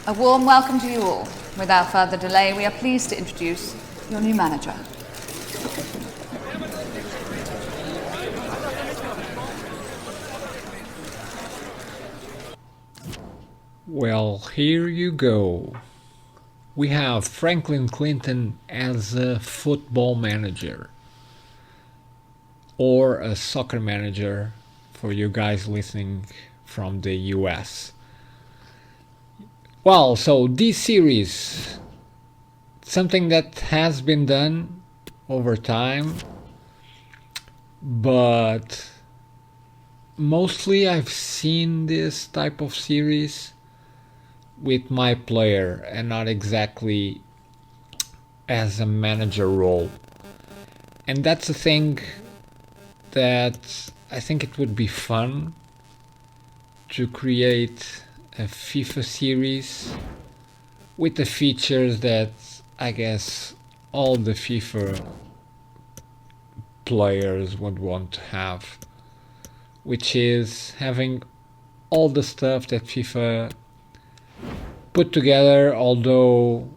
A warm welcome to you all. Without further delay, we are pleased to introduce your new manager. Well, here you go. We have Franklin Clinton as a football manager, or a soccer manager for you guys listening from the US. Well, so this series, something that has been done over time, but mostly I've seen this type of series with my player and not exactly as a manager role. And that's the thing that I think it would be fun to create a FIFA series with the features that I guess all the FIFA players would want to have, which is having all the stuff that FIFA put together, although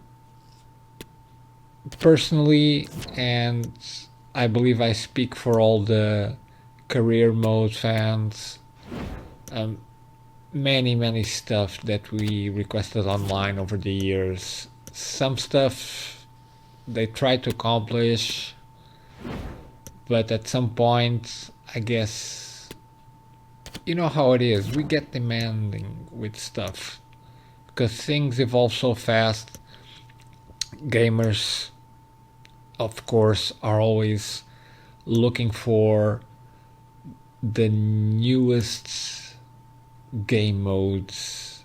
personally, and I believe I speak for all the career mode fans, many stuff that we requested online over the years. Some stuff they try to accomplish, but at some point, I guess, you know how it is, we get demanding with stuff because things evolve so fast. Gamers, of course, are always looking for the newest game modes,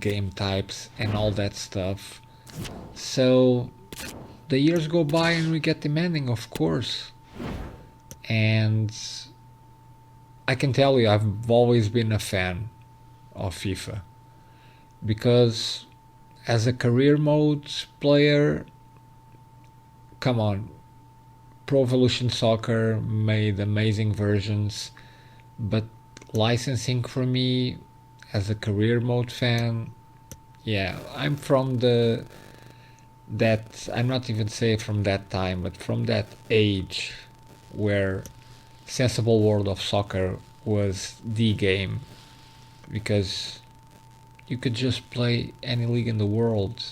game types, and all that stuff. So the years go by and we get demanding, of course. And I can tell you, I've always been a fan of FIFA because as a career mode player, come on, Pro Evolution Soccer made amazing versions, but licensing for me as a career mode fan, yeah, I'm from I'm not even saying from that time, but from that age where Sensible World of Soccer was the game, because you could just play any league in the world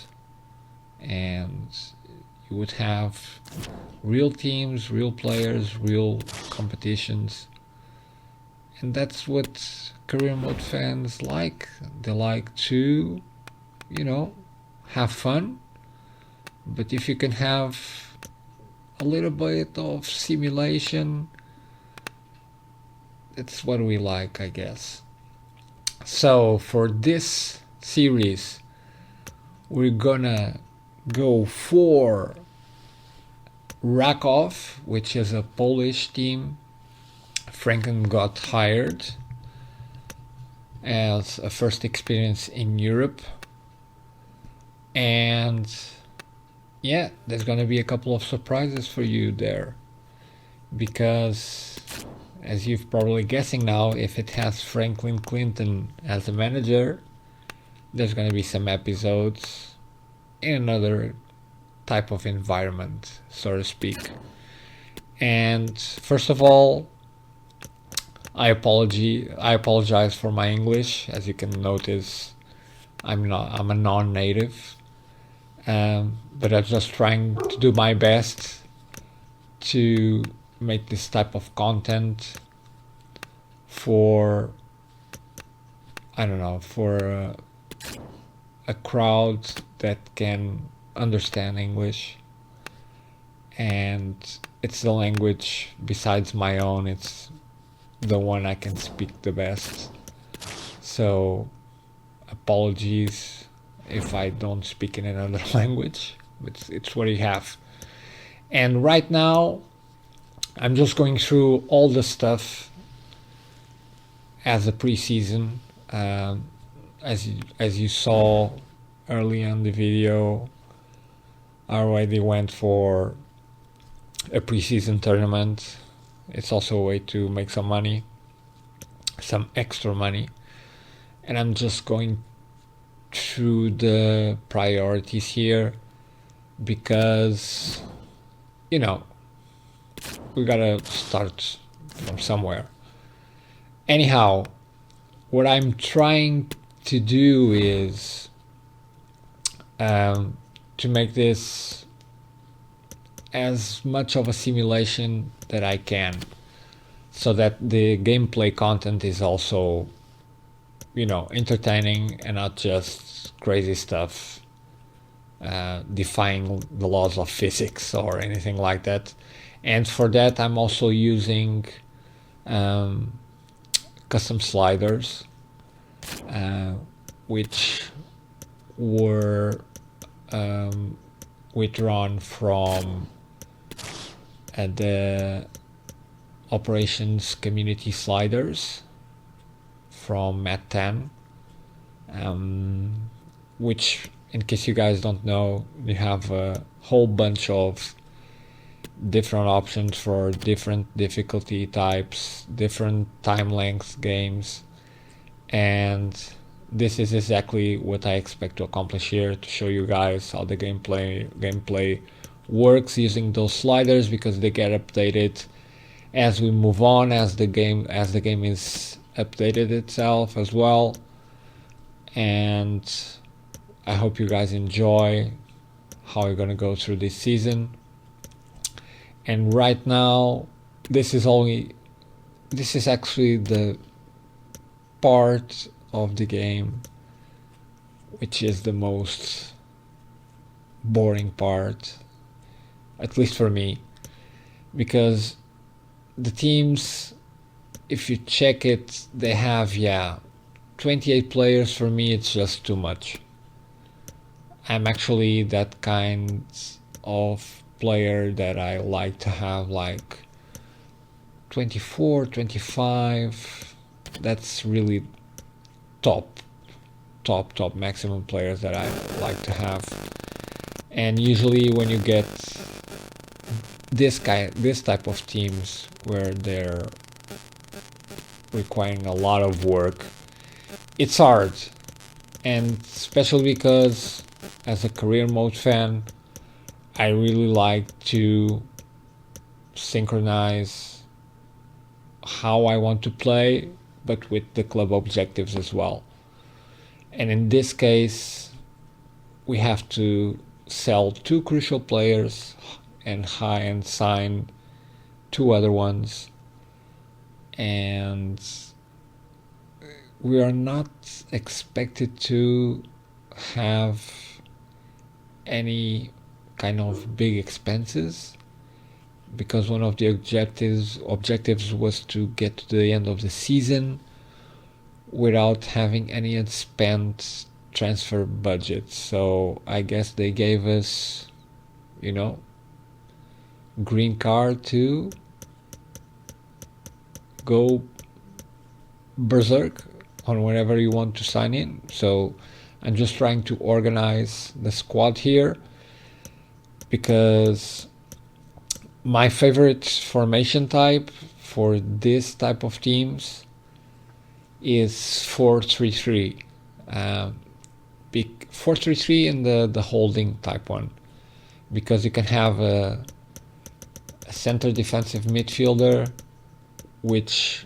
and you would have real teams, real players, real competitions. And that's what career mode fans like. They like to, have fun. But if you can have a little bit of simulation, that's what we like, I guess. So for this series, we're gonna go for Raków, which is a Polish team. Franklin got hired as a first experience in Europe, and yeah, there's gonna be a couple of surprises for you there, because as you've probably guessing now, if it has Franklin Clinton as a manager, there's gonna be some episodes in another type of environment, so to speak. And first of all, I apologize for my English. As you can notice, I'm a non-native, but I'm just trying to do my best to make this type of content for, I don't know, for a crowd that can understand English, and it's the language besides my own, it's the one I can speak the best. So apologies if I don't speak in another language, but it's what you have. And right now I'm just going through all the stuff as a preseason. As you saw early on the video, I already went for a preseason tournament. It's also a way to make some money, some extra money. And I'm just going through the priorities here because, you know, we gotta start from somewhere. Anyhow, what I'm trying to do is to make this as much of a simulation that I can, so that the gameplay content is also, you know, entertaining and not just crazy stuff defying the laws of physics or anything like that. And for that, I'm also using custom sliders, which were withdrawn from the operations community sliders from Mat 10, which, in case you guys don't know, you have a whole bunch of different options for different difficulty types, different time length games, and this is exactly what I expect to accomplish here, to show you guys how the gameplay works using those sliders, because they get updated as we move on, as the game is updated itself as well. And I hope you guys enjoy how we're gonna go through this season. And right now, this is actually the part of the game which is the most boring part, at least for me, because the teams, if you check it, they have 28 players. For me, it's just too much. I'm actually that kind of player that I like to have like 24, 25. That's really top maximum players that I like to have. And usually when you get this type of teams where they're requiring a lot of work, it's hard. And especially because as a career mode fan, I really like to synchronize how I want to play, but with the club objectives as well. And in this case, we have to sell 2 crucial players and sign 2 other ones. And we are not expected to have any kind of big expenses, because one of the objectives was to get to the end of the season without having any unspent transfer budget. So I guess they gave us, green card to go berserk on whenever you want to sign in. So I'm just trying to organize the squad here, because my favorite formation type for this type of teams is 4-3-3. 4-3-3 in the holding type one, because you can have a center defensive midfielder, which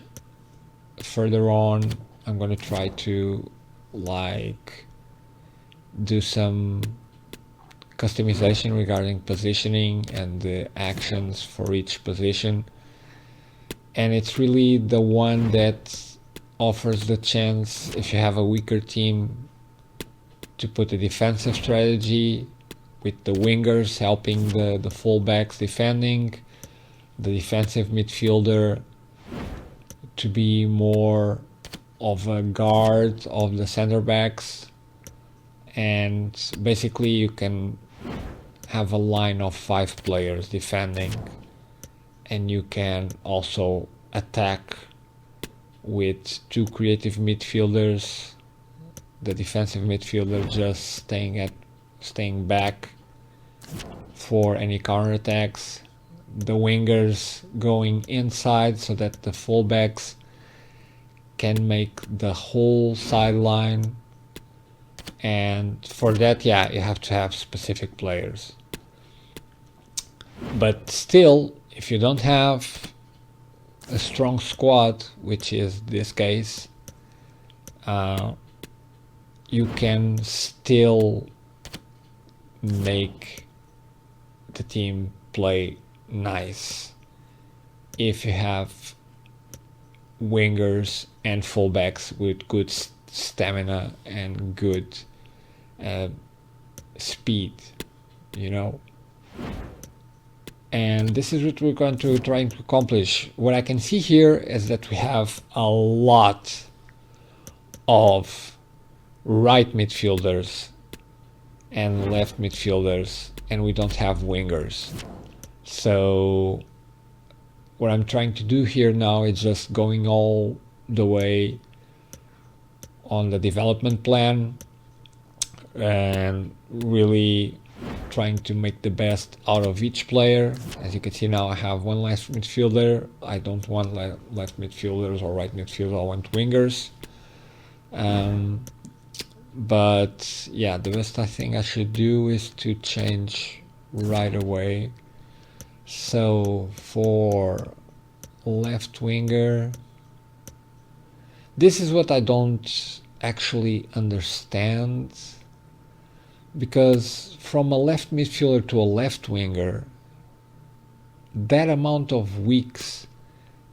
further on I'm going to try to do some customization regarding positioning and the actions for each position. And it's really the one that offers the chance, if you have a weaker team, to put a defensive strategy with the wingers helping the fullbacks defending, the defensive midfielder to be more of a guard of the center backs. And basically you can have a line of 5 players defending, and you can also attack with 2 creative midfielders, the defensive midfielder just staying back for any counterattacks, the wingers going inside so that the fullbacks can make the whole sideline, and for that, yeah, you have to have specific players. But still, if you don't have a strong squad, which is this case, you can still make the team play nice if you have wingers and fullbacks with good stamina and good speed, you know. And this is what we're going to try to accomplish. What I can see here is that we have a lot of right midfielders and left midfielders, and we don't have wingers. So what I'm trying to do here now is just going all the way on the development plan and really trying to make the best out of each player. As you can see now, I have one left midfielder. I don't want left midfielders or right midfielders, I want wingers. But yeah, the best I think I should do is to change right away. So for left winger, this is what I don't actually understand, because from a left midfielder to a left winger, that amount of weeks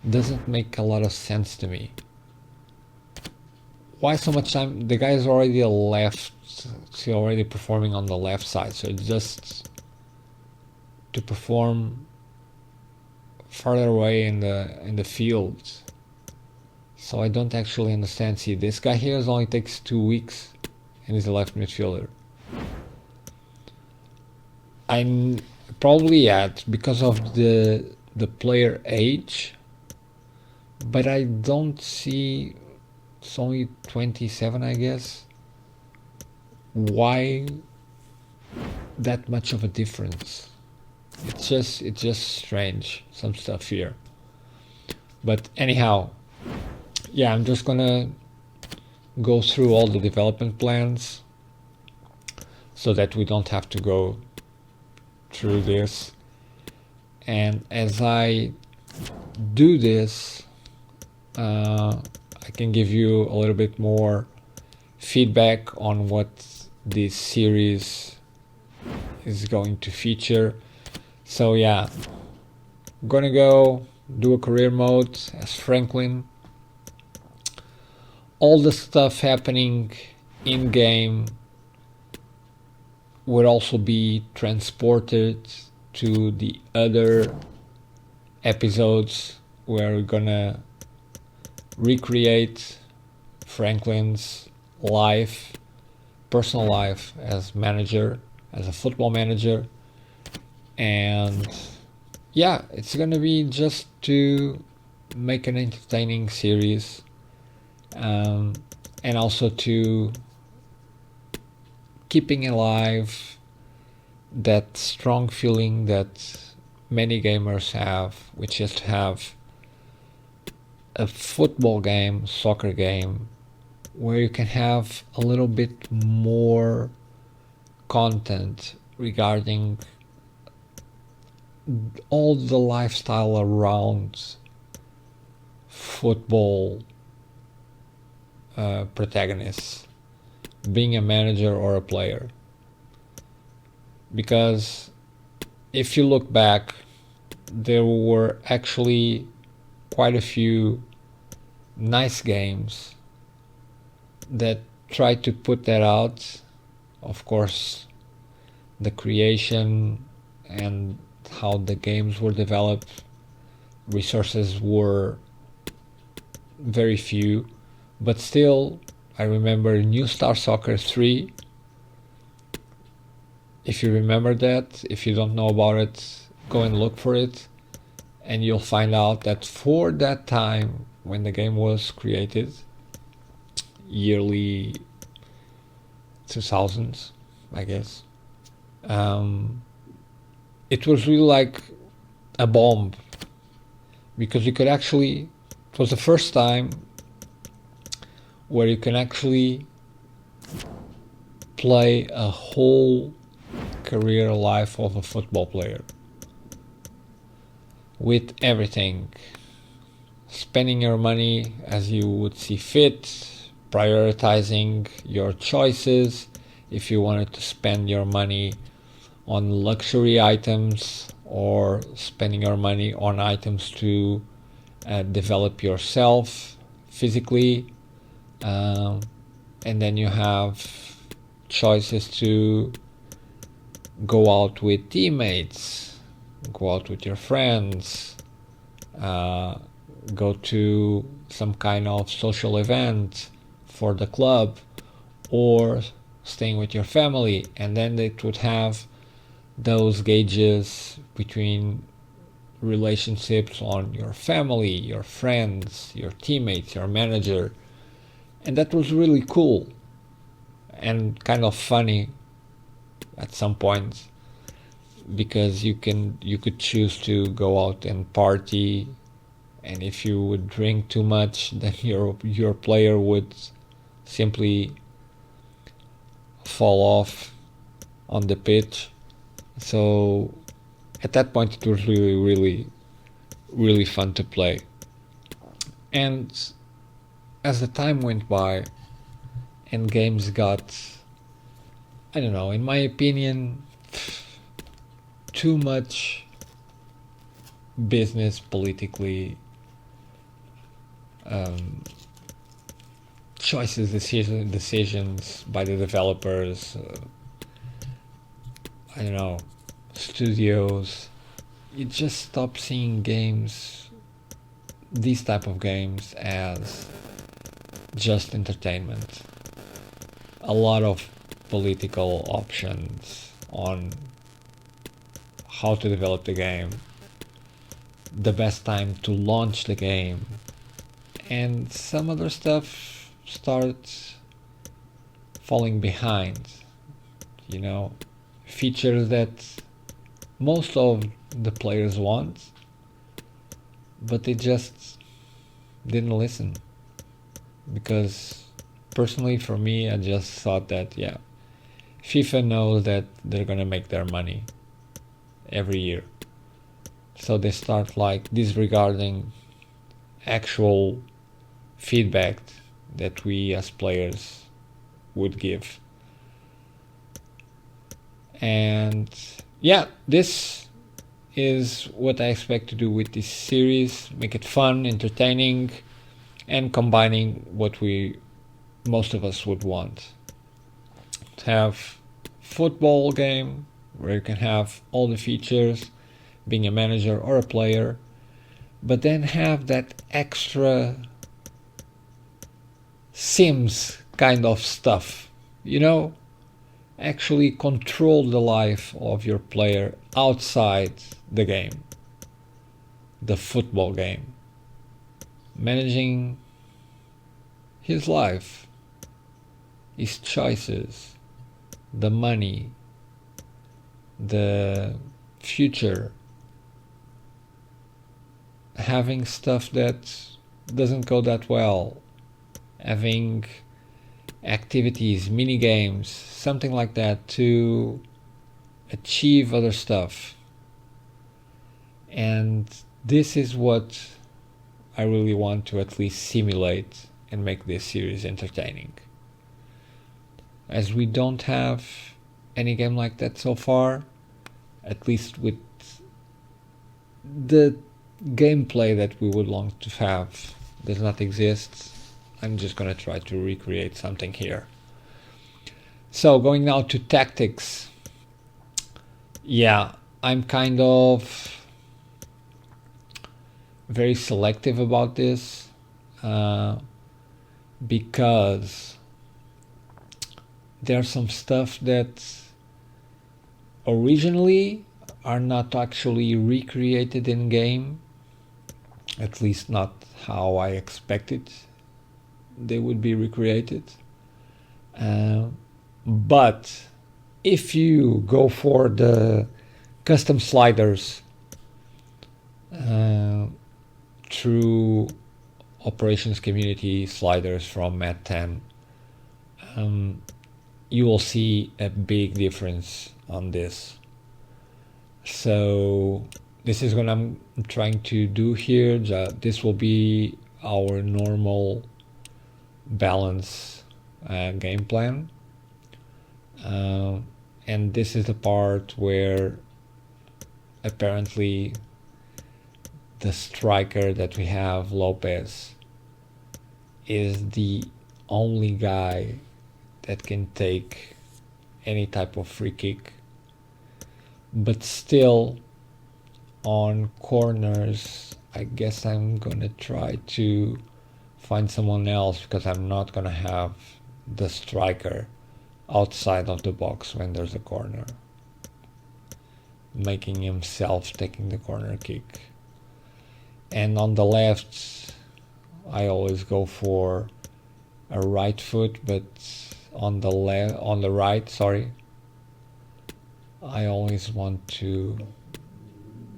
doesn't make a lot of sense to me. Why so much time? The guy is already a left, he's already performing on the left side, so it's just to perform farther away in the field. So I don't actually understand. See, this guy here only takes 2 weeks and he's a left midfielder. I'm probably because of the player age, but I don't see. It's only 27, I guess. Why that much of a difference? It's just strange, some stuff here. But anyhow, yeah, I'm just gonna go through all the development plans so that we don't have to go through this. And as I do this, I can give you a little bit more feedback on what this series is going to feature. So yeah, I'm gonna go do a career mode as Franklin. All the stuff happening in game would also be transported to the other episodes where we're gonna recreate Franklin's life, personal life as manager, as a football manager. And yeah, it's gonna be just to make an entertaining series, and also to keeping alive that strong feeling that many gamers have, which is to have a football game, soccer game, where you can have a little bit more content regarding all the lifestyle around football protagonists, being a manager or a player. Because if you look back, there were actually quite a few nice games that tried to put that out. Of course, the creation and how the games were developed, resources were very few, but still, I remember New Star Soccer 3. If you remember that, if you don't know about it, go and look for it, and you'll find out that for that time when the game was created, yearly 2000s, I guess, it was really like a bomb, because you could actually, it was the first time where you can actually play a whole career life of a football player with everything, spending your money as you would see fit, prioritizing your choices. If you wanted to spend your money on luxury items or spending your money on items to develop yourself physically, and then you have choices to go out with teammates, go out with your friends, go to some kind of social event for the club, or staying with your family. And then it would have those gauges between relationships on your family, your friends, your teammates, your manager. And that was really cool and kind of funny at some points, because you could choose to go out and party, and if you would drink too much, then your player would simply fall off on the pitch. So at that point it was really fun to play. And as the time went by and games got, I don't know, in my opinion, too much business politically, decisions by the developers, I don't know, studios, you just stop seeing games, these type of games, as just entertainment. A lot of political options on how to develop the game, the best time to launch the game, and some other stuff starts falling behind. You know, features that most of the players want, but they just didn't listen. Because personally, for me, I just thought that, yeah, FIFA knows that they're gonna make their money every year, so they start like disregarding actual feedback that we as players would give. And yeah, this is what I expect to do with this series: make it fun, entertaining, and combining what most of us would want. To have football game where you can have all the features, being a manager or a player, but then have that extra Sims kind of stuff, you know, actually control the life of your player outside the game, the football game, managing his life, his choices, the money, the future, having stuff that doesn't go that well, having activities, mini games, something like that to achieve other stuff. And this is what I really want to at least simulate and make this series entertaining. As we don't have any game like that so far, at least with the gameplay that we would long to have does not exist, I'm just gonna try to recreate something here. So going now to tactics. Yeah, I'm kind of very selective about this, because there's some stuff that originally are not actually recreated in game, at least not how I expected they would be recreated. But if you go for the custom sliders through operations community sliders from Mat 10, you will see a big difference on this. So this is what I'm trying to do here. This will be our normal balance game plan. And this is the part where apparently the striker that we have, Lopez, is the only guy that can take any type of free kick. But still, on corners, I guess I'm gonna try to find someone else, because I'm not gonna have the striker outside of the box when there's a corner, making himself taking the corner kick. And on the left, I always go for a right foot, but on the right, I always want to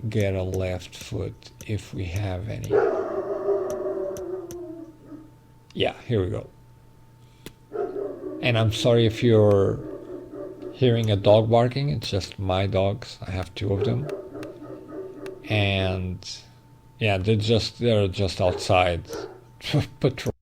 get a left foot if we have any. Yeah, here we go. And I'm sorry if you're hearing a dog barking. It's just my dogs. I have 2 of them. And yeah, they're just outside patrol.